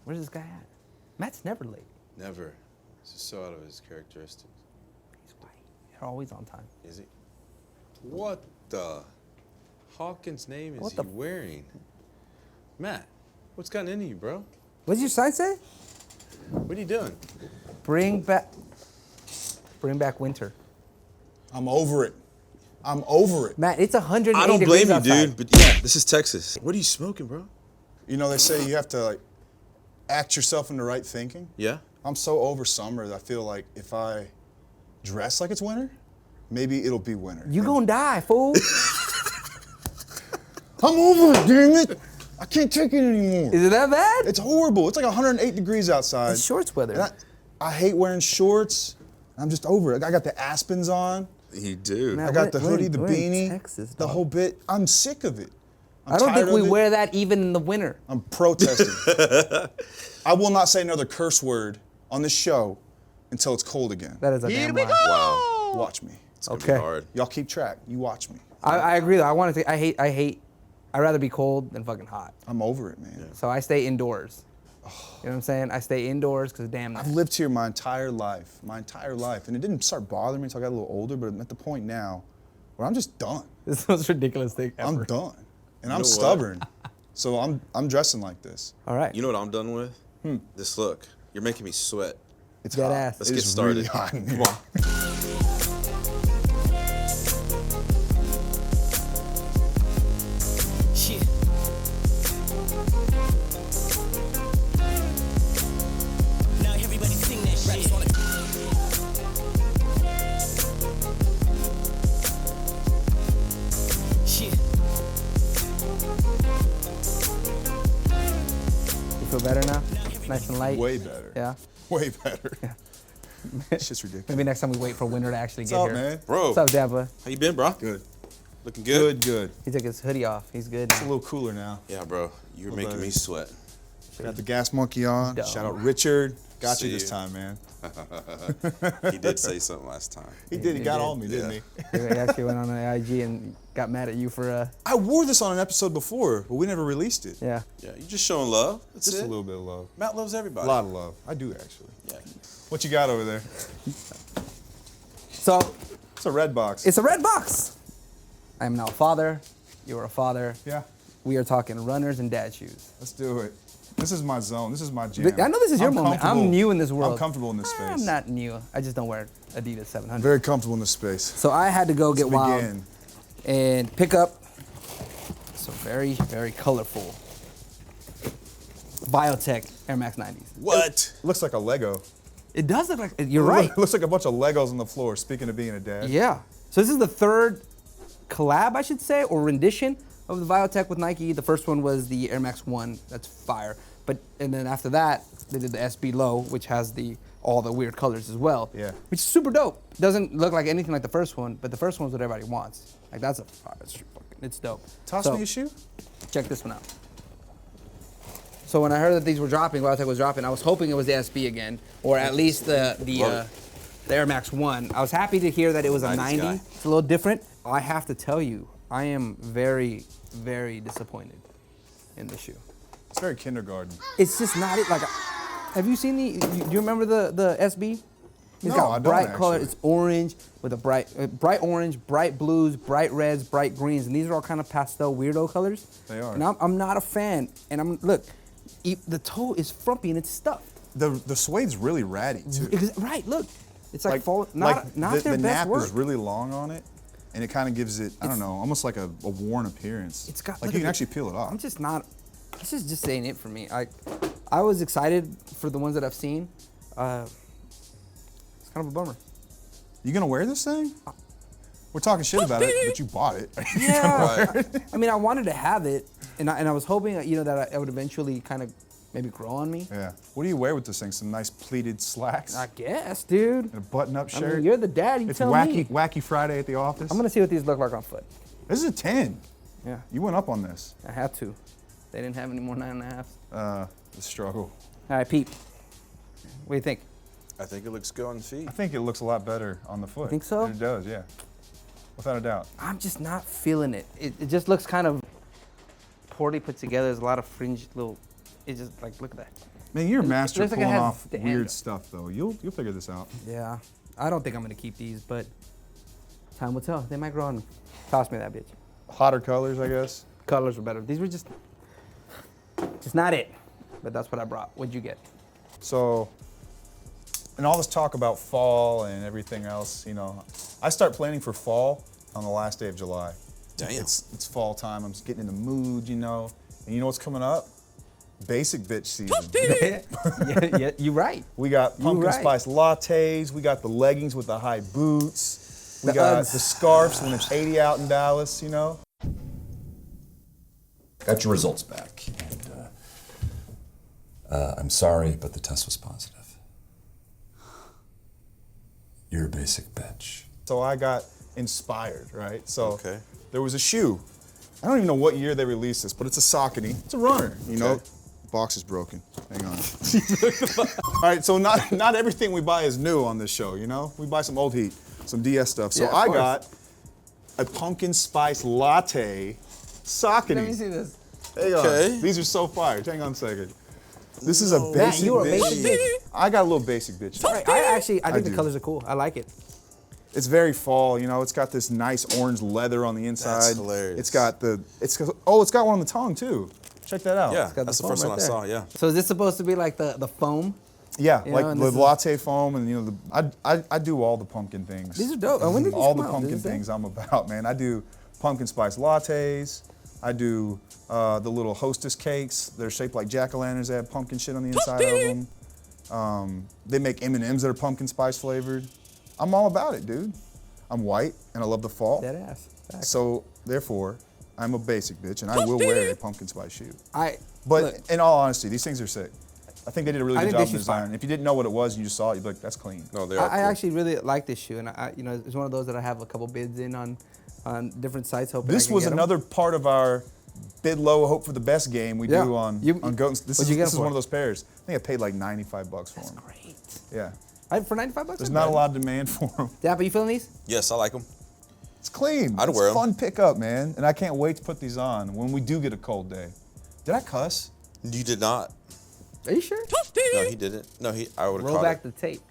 Where's this guy at? Matt's never late. Never. This is so out of his characteristics. He's white. They're always on time. Is he? What the Hawkins name is he wearing? Matt, what's gotten into you, bro? What did your sign say? What are you doing? Bring back winter. I'm over it. I'm over it. Matt, it's 108 I don't degrees blame you, outside. dude. But yeah, this is Texas. What are you smoking, bro? You know, they say you have to like act yourself into right thinking. Yeah? I'm so over summer that I feel like if I dress like it's winter, maybe it'll be winter. You gonna die, fool. I'm over it, damn it. I can't take it anymore. Is it that bad? It's horrible. It's like 108 degrees outside. It's shorts weather. And I hate wearing shorts. I'm just over it. I got the Aspens on. You do. Man, I got the hoodie, the we're in beanie, Texas, the dog. whole bit. I'm sick of it. I don't think tired we of it. wear that even in the winter. I'm protesting. I will not say another curse word on this show until it's cold again. That is a damn lie. Wow. Watch me. It's gonna Okay. be hard. Y'all keep track. You watch me. I agree though. I'd rather be cold than fucking hot. I'm over it, man. So I stay indoors. You know what I'm saying? I stay indoors because damn. I've lived here my entire life, and it didn't start bothering me until I got a little older, but I'm at the point now where I'm just done. This is the most ridiculous thing ever. I'm done. And know I'm what? stubborn. So I'm dressing like this. All right. You know what I'm done with? This look. You're making me sweat. It's Dead hot. ass. Let's It get is started. really hot in here. Come on. Shit. Now everybody sing that shit. Shit. You feel better now? Nice and light. Way better. Yeah. Way better. It's just ridiculous. Maybe next time we wait for winter to actually What's get up, here. man? Bro, What's up, Dabba? how you been, bro? Good. Looking good? Good. He took his hoodie off. He's good It's a now. little cooler now. Yeah, bro. You're Well, making better. me sweat. Got the gas monkey on. Dumb. Shout out Richard. Got See you this you. time, man. He did say something last time. He did. He He got did. on me, didn't Yeah. he? He actually went on an IG and got mad at you for I wore this on an episode before, but we never released it. yeah. Yeah, you just showing love. That's Just it. a little bit of love. Matt loves A everybody. lot of love. I do, actually. Yeah. What you got over there? So It's a red box. it's a red box. I am now a father. You are a father. Yeah, We are talking runners and dad shoes. let's do it. This is my zone. This is my jam. I know this is your moment. I'm comfortable- new in this world. I'm comfortable in this space. I'm not new. I just don't wear Adidas 700. Very comfortable in this space. So I had to go get Let's wild begin. and pick up some very, very colorful Biotech Air Max 90s. What? Looks like a Lego. It does look like, you're right. It looks like a bunch of Legos on the floor, speaking of being a dad. Yeah. So this is the third collab, I should say, or rendition of the Biotech with Nike. The first one was the Air Max 1. That's fire. And then after that, they did the SB Low, which has all the weird colors as well. Yeah. Which is super dope. Doesn't look like anything like the first one, but the first one's what everybody wants. Like that's it's dope. Toss So, me a shoe. check this one out. So when I heard that these were dropping, Biotech was dropping, I was hoping it was the SB again, or at least the Air Max 1. I was happy to hear that it was a 90s 90. guy. It's a little different. I have to tell you, I am very, very disappointed in the shoe. It's very kindergarten. It's just not it. Like, have you seen do you remember the SB? It's No, got I don't bright color. actually. It's orange with a bright orange, bright blues, bright reds, bright greens, and these are all kind of pastel weirdo colors. They are. And I'm not a fan. And look, the toe is frumpy and it's stuffed. The suede's really ratty too. Right, look, it's like not the their best nap work. is really long on it, and it kind of gives it, I don't know, almost like a worn appeance. It's got like look you at can actually peel it off. I'm just not. This is just ain't it for me. I was excited for the ones that I've seen. It's kind of a bummer. You gonna wear this thing? We're talking shit about it, but you bought it. Yeah. I mean, I wanted to have it, and I was hoping that it would eventually kind of maybe grow on me. Yeah. What do you wear with this thing? Some nice pleated slacks I guess, dude. and a button-up I shirt. mean, you're the dad. You it's tell me. wacky Friday at the office. I'm gonna see what these look like on foot. This is a 10. Yeah, You went up on this. I had to. They didn't have any more 9.5s. The struggle. All right, Pete. What do you think? I think it looks good on the feet. I think it looks a lot better on the foot. think so? It does, yeah. Without a doubt. I'm just not feeling it. It just looks kind of poorly put together. There's a lot of fringe little. It's just like, look at that. Man, you're a It master looks like it pulling has off the weird end. stuff, though. You'll figure this out. Yeah, I don't think I'm gonna keep these, but time will tell. They might grow on me. Toss me that bitch. Hotter colors, I guess. Colors were better. These were just not it. But that's what I brought. What'd you get? So, and all this talk about fall and everything else, you know, I start planning for fall on the last day of July. Damn. It's fall time. I'm just getting in the mood, you know. And you know what's coming up? Basic bitch season. yeah, you're right. We got You pumpkin right. spice lattes. We got the leggings with the high boots. We The got Uggs. the scarves when it's 80 out in Dallas, you know. Got your results back, and I'm sorry, but the test was positive. You're a basic bitch. So I got inspired, right? So Okay. there was a shoe. I don't even know what year they released this, but it's a Saucony. It's a runner, you know. Okay. Box is broken. Hang on. All right, so not everything we buy is new on this show, you know. We buy some old heat, some DS stuff. So Yeah, of I course. got a pumpkin spice latte Saucony. Let me see this. Hang on. Okay. These are so fire. Hang on a second. This is a basic you are a bitch. basic bitch. I got a little basic bitch. Right. I think the do. colors are cool. I like it. It's very fall, you know. It's got this nice orange leather on the inside. hilarious. It's got one on the tongue too. Check that out. Yeah, got the that's the foam first right one I there. saw. Yeah. So is this supposed to be like the foam? Yeah, You like know, and the this is- latte foam, and you know, I do all the pumpkin things. These are dope. When did these all come the out? pumpkin Does it say? things I'm about, man. I do pumpkin spice lattes. I do the little hostess cakes. They're shaped like jack-o'-lanterns. They have pumpkin shit on the inside of them. They make M&Ms that are pumpkin spice flavored. I'm all about it, dude. I'm white and I love the fall. Dead ass. Facts. So therefore, I'm a basic bitch and I will wear a pumpkin spice shoe. But look, in all honesty, these things are sick. I think they did a really I good think job this of shoe's fire. design. If you didn't know what it was and you just saw it, you'd be like, that's clean. No, they are. I cool. actually really like this shoe, and it's one of those that I have a couple bids in on different sites. Hoping I This can was get 'em. another part of our bid low, hope for the best game we Yeah. do on Goat. This what'd you get is for one it? of those pairs. I think I paid like $95 for them. Great. Yeah. For $95. There's not a lot of demand for them. Dap, are you feeling these? Yes, I like them. It's clean. I'd it's wear 'em. fun pickup, man. And I can't wait to put these on when we do get a cold day. Did I cuss? You did not. Are you sure? No, he didn't. No, I would have Roll caught back it. the tape.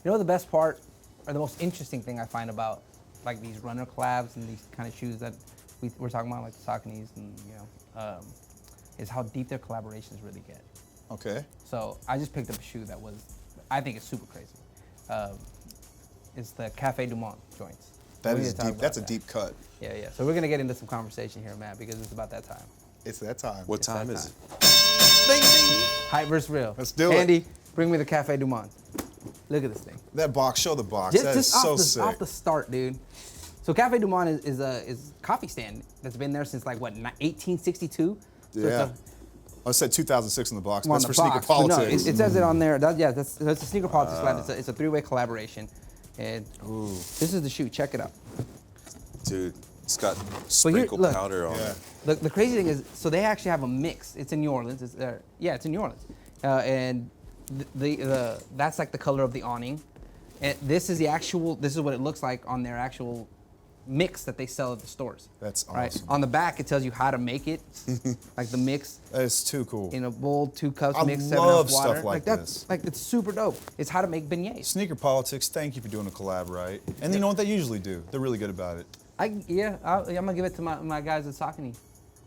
You know the best part, or the most interesting thing I find about like these runner collabs and these kind of shoes that we're talking about, like the Sauconys, and is how deep their collaborations really get. Okay. So I just picked up a shoe that I think is super crazy. It's the Cafe Du Monde joints. That We is need to talk deep. about That's a that. deep cut. Yeah, yeah. So we're gonna get into some conversation here, Matt, because it's about that time. It's that time. What It's time that is it? Hype versus real. Let's do it. Andy, bring me the Cafe Du Monde. Look at this thing. That box, show the box. Just, That is just so off, the, sick. off the start, dude. So Cafe Du Monde is a coffee stand that's been there since like what 1862. So Yeah. I said 2006 on the box. on That's the for sneaker box, but politics. No, it says it on there. That's a sneaker politics collab. It's a three-way collaboration, and this is the shoe. Check it out. Dude, it's got But here, sprinkled look, powder on Yeah. it. The crazy thing is, so they actually have a mix. It's in New Orleans. It's in New Orleans, and that's like the color of the awning, and this is what it looks like on their actual mix that they sell at the stores. That's Right? awesome. On the back, it tells you how to make it, like the mix That is too cool. in a bowl, 2 cups, I mix, love 7 ounce water. stuff like that's this. like it's super dope. It's how to make beignets. Sneaker politics, thank you for doing a collab, right? And you know what they usually do? They're really good about it. I'm gonna give it to my guys at Saucony,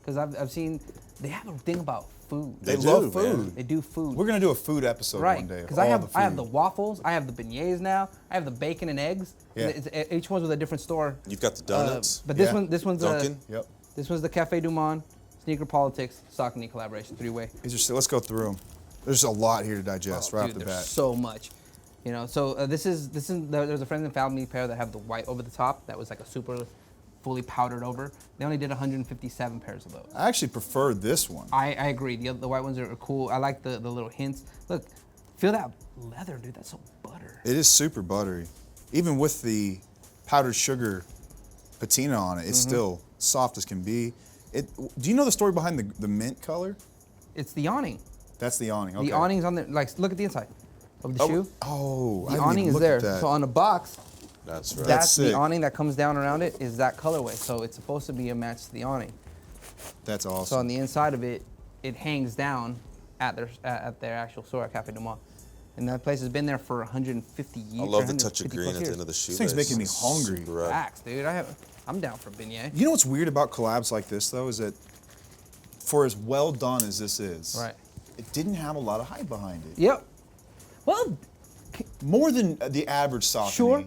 because I've seen they have a thing about food. They do, love man. food. They do food. We're gonna do a food episode right, one day. because of I all have the food. waffles, I have the beignets now, I have the bacon and eggs. Yeah. Each one's with a different store. You've got the donuts. But Yeah. this one's Dunkin'? Yep. this one's the Cafe Du Monde, Sneaker Politics, Saucony collaboration, 3-way. These are, let's go through them. There's a lot here to digest right Oh, Dude, off the there's bat. so much. You know, so there's a friends and family pair that have the white over the top. That was like a super fully powdered over. They only did 157 pairs of those. I actually prefer this one. I agree. The white ones are cool. I like the little hints. Look, feel that leather, dude. That's so butter. It is super buttery. Even with the powdered sugar patina on it, it's Mm-hmm. still soft as can be. Do you know the story behind the mint color? It's the awning. That's the awning. Okay. The awning's on there. Like, look at the inside of the shoe. Oh, I The didn't awning even is look there. at that. So on the box, That's right. That's the sick. awning that comes down around it is that colorway. So it's supposed to be a match to the awning. That's So on awesome. the inside of it, it hangs down at their actual store at Cafe Du Monde. And that place has been there for 150 years. I love the touch 150 of green plus at the years. end of the shoe. This thing's making me hungry. Super ripe. Facts, dude. I'm down for beignet. You know what's weird about collabs like this, though, is that for as well done as this is, Right. it didn't have a lot of hype behind it. Yep. Well, More than the average Saucony. Sure.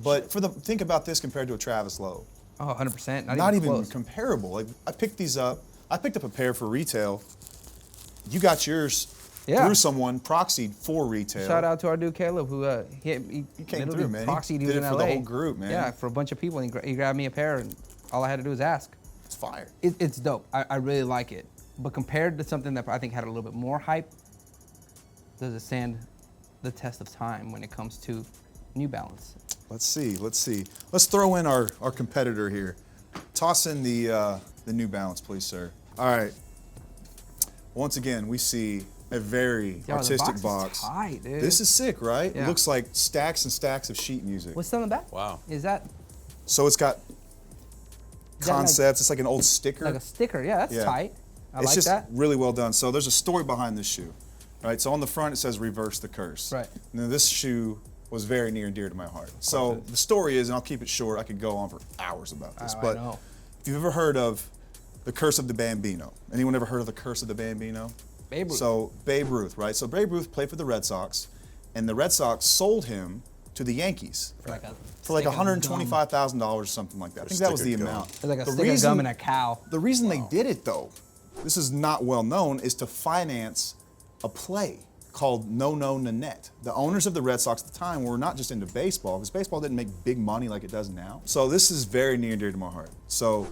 But think about this compared to a Travis Lowe. oh, 100%. Not even close. comparable. Like I picked these up. I picked up a pair for retail. You got yours Yeah. through someone proxied for retail. Shout out to our dude Caleb, who he came literally through, man. He proxied. He did was it in for LA. the whole group, man. Yeah, for a bunch of people. And he grabbed me a pair, and all I had to do was ask. It's fire. It's dope. I really like it. But compared to something that I think had a little bit more hype, does it stand the test of time when it comes to New Balance? Let's see. Let's throw in our competitor here. Toss in the New Balance, please, sir. All right. Once again, we see a very Yo, the artistic box box. is tight, dude. This is sick, right? Yeah. It looks like stacks and stacks of sheet music. What's on the back? Wow. Is that So it's got that like- concepts. It's like an old sticker. like a sticker? Yeah, that's Yeah. tight. I It's like just that. really well done. So there's a story behind this shoe, right? So on the front it says "Reverse the Curse." Right. Now this shoe was very near and dear to my heart. So the story is, and I'll keep it short. I could go on for hours about this, Oh, I but know. if you've ever heard of the Curse of the Bambino, anyone ever heard of the Curse of the Bambino? Babe Ruth. So Babe Ruth, right? So Babe Ruth played for the Red Sox, and the Red Sox sold him to the Yankees For like a for like stick of gum. $125,000, something like that. I think that was the stick of gum. amount. It's like a The stick of gum and a cow. The reason they did it, though, this is not well known, is to finance a play called No No Nanette. The owners of the Red Sox at the time were not just into baseball, because baseball didn't make big money like it does now. So this is very near and dear to my heart. So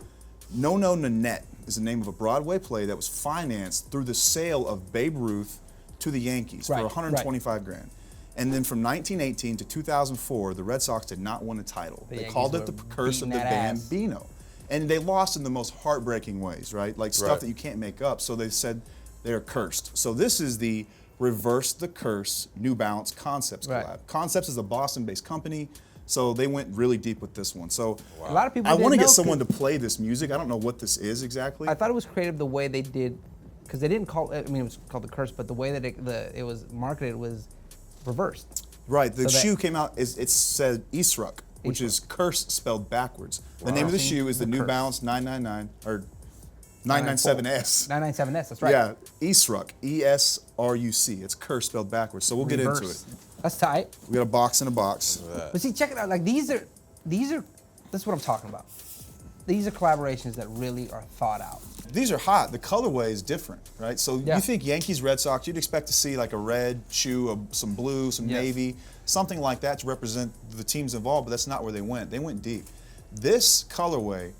No No Nanette is the name of a Broadway play that was financed through the sale of Babe Ruth to the Yankees Right, for 125 grand. And then from 1918 to 2004, the Red Sox did not win a title. The They Yankees called it the were Curse of beating the that ass. Bambino. And they lost in the most heartbreaking ways, right? Like stuff Right. that you can't make up. So they said they're cursed. So this is the Reverse the Curse New Balance Concepts Right. collab. Concepts is a Boston-based company, so they went really deep with this one. So A lot of people. I want to didn't get know someone to 'cause play this music. I don't know what this is exactly. I thought it was creative the way they did, because they didn't call it. I mean, it was called the curse, but the way that it was marketed was reversed. Right, the So that- shoe came out, it said Esruck, which Esruck. is curse spelled backwards. The name of the shoe is the New Curse. Balance 999, or 997S. 997S. That's right. Yeah, Esruck, E-S-R-U-C. It's curse spelled backwards, so we'll get into it. Reverse. That's tight. We got a box in a box. But see, check it out. Like these are. That's what I'm talking about. These are collaborations that really are thought out. These are hot. The colorway is different, right? So Yeah. you think Yankees, Red Sox, you'd expect to see like a red shoe, some blue, some Yes. navy, something like that to represent the teams involved, but that's not where they went. They went deep. This colorway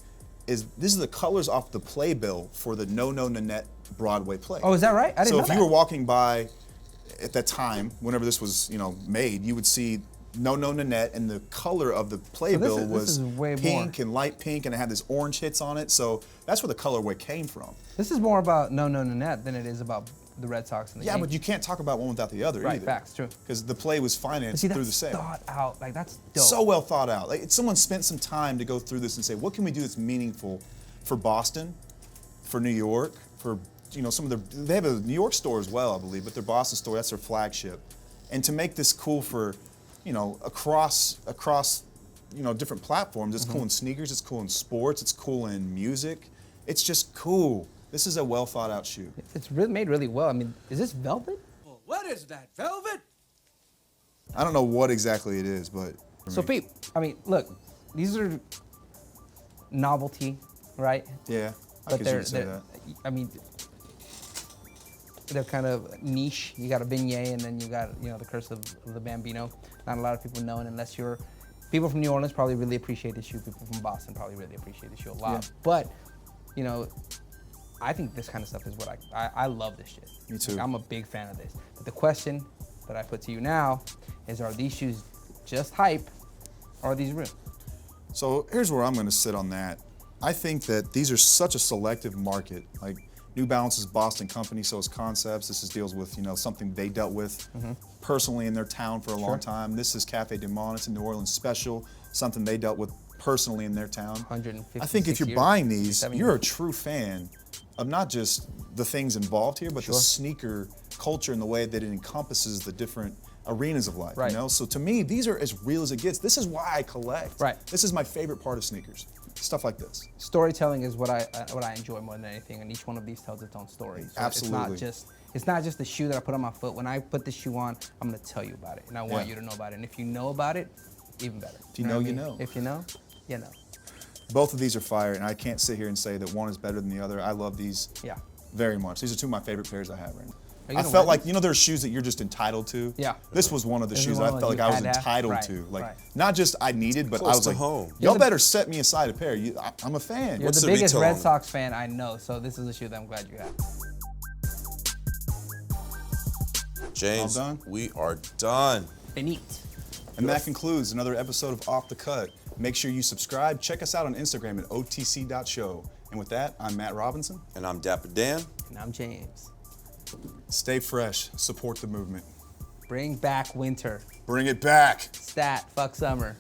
these are the colors off the playbill for the No No Nanette Broadway play. Oh, is that right? I didn't So know if that. you were walking by at that time, whenever this was, made, you would see No No Nanette, and the color of the playbill this was is way pink and light pink, and it had this orange hits on it. So that's where the colorway came from. This is more about No No Nanette than it is about the Red Sox and the Yeah, but Yankees. you can't talk about one without the other Right, either. facts, true. Because the play was But financed see, through that's the sale. thought out. Like that's dope. So well thought out. Like someone spent some time to go through this and say, what can we do that's meaningful for Boston, for New York, for some of they have a New York store as well, I believe, but their Boston store, that's their flagship. And to make this cool for, across different platforms. It's Mm-hmm. cool in sneakers, it's cool in sports, it's cool in music. It's just cool. This is a well thought out shoe. It's really made really well. I mean, is this velvet? What is that, velvet? I don't know what exactly it is, but So, Pete, I mean, look, these are novelty, right? yeah, I But guess you could say that. I mean, they're kind of niche. You got a beignet, and then you got the curse of the Bambino. Not a lot of people know it unless you're. People from New Orleans probably really appreciate this shoe. People from Boston probably really appreciate this shoe a lot. Yeah. But, I think this kind of stuff is what I love this shit. Me too. Like, I'm a big fan of this. But the question that I put to you now is: are these shoes just hype, or are these real? So here's where I'm going to sit on that. I think that these are such a selective market. Like New Balance is Boston company, so it's concepts. This is deals with, something they dealt with personally in their town for a long time. This is Cafe Du Monde. It's a New Orleans special, something they dealt with personally in their town. 156 I think if you're years, buying these, 57 you're a years. true fan of not just the things involved here, but the sneaker culture and the way that it encompasses the different arenas of life. Right. So to me, these are as real as it gets. This is why I collect. Right. This is my favorite part of sneakers. Stuff like this. Storytelling is what I enjoy more than anything, and each one of these tells its own story. So Absolutely. It's not just the shoe that I put on my foot. When I put this shoe on, I'm gonna tell you about it, and I want Yeah. you to know about it. And if you know about it, even better. If you know, what I you mean? know. If you know, you know. Both of these are fire, and I can't sit here and say that one is better than the other. I love these Yeah. very much. These are two of my favorite pairs I have right now. Are you I gonna felt wear like, there are shoes that you're just entitled to. Yeah. This was one of the This is shoes one I of felt those like I you was had to have. entitled Right, to. Like, right. not just I needed, but Close I was to like, home. y'all the- better set me aside a pair. I'm a fan. You're What's the the biggest retail Red on it? Sox fan I know, so this is a shoe that I'm glad you have. James, All done? we are done. Benit. And that concludes another episode of Off the Cut. Make sure you subscribe. Check us out on Instagram at otc.show. And with that, I'm Matt Robinson. And I'm Dapper Dan. And I'm James. Stay fresh. Support the movement. Bring back winter. Bring it back. Stat. Fuck summer.